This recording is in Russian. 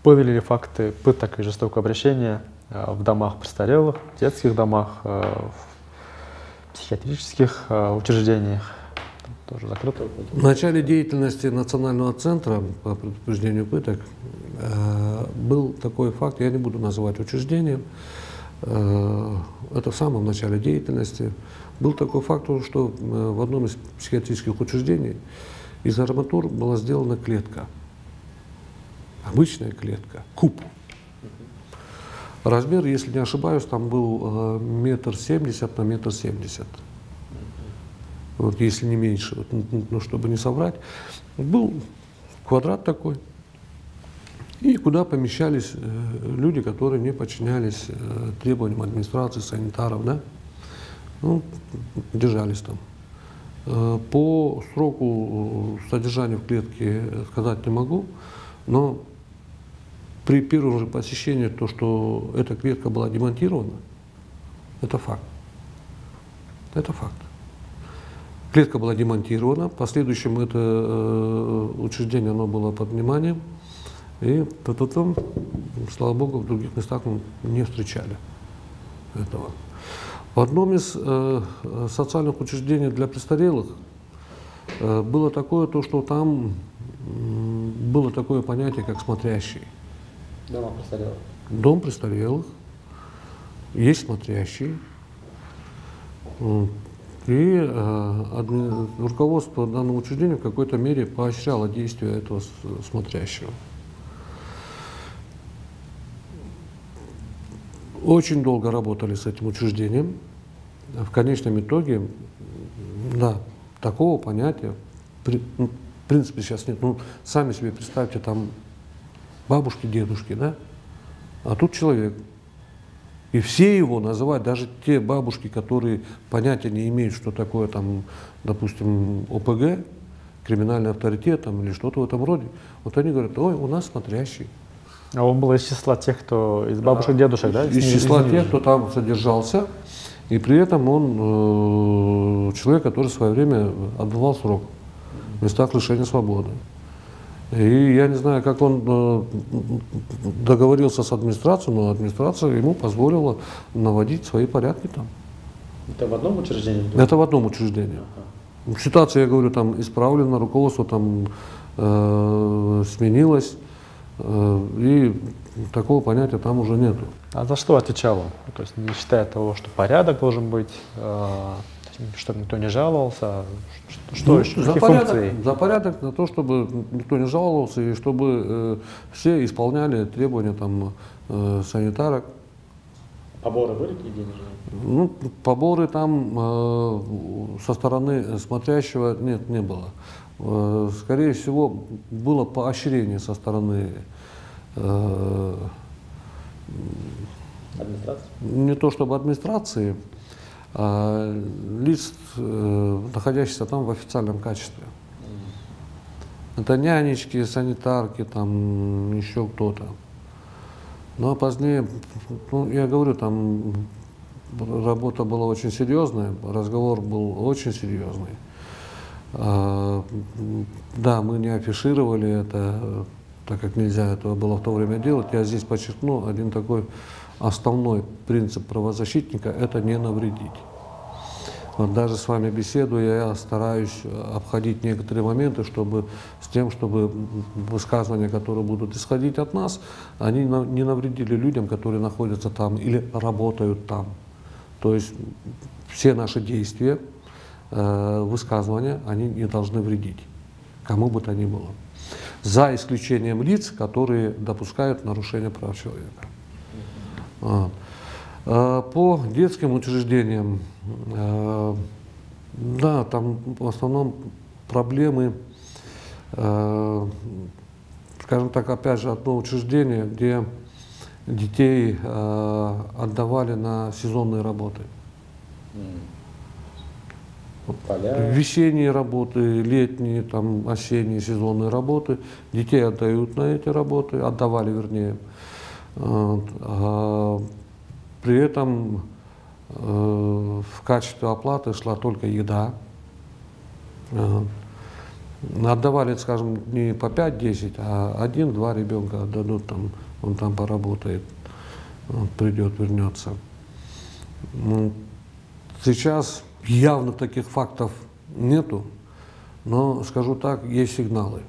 Были ли факты пыток и жестокого обращения в домах престарелых, в детских домах, в психиатрических учреждениях? Тоже закрыто? В начале деятельности Национального центра по предупреждению пыток был такой факт, я не буду называть учреждением, это в самом начале деятельности, был такой факт, что в одном из психиатрических учреждений из арматур была сделана клетка, обычная клетка, куб. Размер, если не ошибаюсь, там был 1,70 на 1,70 м. Вот, если не меньше, вот, ну, чтобы не соврать, был квадрат такой, и куда помещались люди, которые не подчинялись требованиям администрации, санитаров, да? Ну, держались там. По сроку содержания в клетке сказать не могу, но при первом же посещении то, что эта клетка была демонтирована, это факт. Это факт. Клетка была демонтирована, в последующем это учреждение оно было под вниманием, и потом, слава богу, в других местах мы не встречали этого. В одном из социальных учреждений для престарелых было такое, то, что там было такое понятие, как смотрящий. Дома престарелых. Дом престарелых, есть смотрящий. И руководство данного учреждения в какой-то мере поощряло действия этого смотрящего. Очень долго работали с этим учреждением. В конечном итоге, да, такого понятия, в принципе, сейчас нет. Ну, сами себе представьте, там бабушки, дедушки, да? А тут человек. И все его называют, даже те бабушки, которые понятия не имеют, что такое, там, допустим, ОПГ, криминальный авторитет там, или что-то в этом роде, вот они говорят: ой, у нас смотрящий. А он был из числа тех, кто из бабушек, дедушек, да? Из числа тех, кто там содержался, и при этом он человек, который в свое время отбывал срок в местах лишения свободы. И я не знаю, как он договорился с администрацией, но администрация ему позволила наводить свои порядки там. Это в одном учреждении? Это в одном учреждении. Ага. Ситуация, я говорю, там исправлена, руководство там сменилось, и такого понятия там уже нету. А за что отвечал он? То есть не считая того, что порядок должен быть, чтобы никто не жаловался, что еще, какие функции? За порядок, за то, чтобы никто не жаловался и чтобы все исполняли требования там санитарок. Поборы были какие денежные? Ну, поборы там со стороны смотрящего нет, не было. Скорее всего, было поощрение со стороны администрации? Не то чтобы администрации, а лиц, находящихся там в официальном качестве. Это нянечки, санитарки, там еще кто-то. Ну а позднее, ну, я говорю, там работа была очень серьезная, разговор был очень серьезный. Да, мы не афишировали это, так как нельзя этого было в то время делать. Я здесь подчеркну один такой основной принцип правозащитника – это не навредить. Вот даже с вами беседуя, я стараюсь обходить некоторые моменты, чтобы высказывания, которые будут исходить от нас, они не навредили людям, которые находятся там или работают там. То есть все наши действия, высказывания, они не должны вредить, кому бы то ни было. За исключением лиц, которые допускают нарушение прав человека. По детским учреждениям, да, там в основном проблемы, скажем так, опять же, одно учреждение, где детей отдавали на сезонные работы. Весенние работы, летние, там, осенние сезонные работы. Детей отдают на эти работы, отдавали вернее. При этом в качестве оплаты шла только еда. Отдавали, скажем, не по 5-10, а 1-2 ребенка отдадут, там, он там поработает, он придет, вернется. Ну, сейчас явно таких фактов нету, но, скажу так, есть сигналы.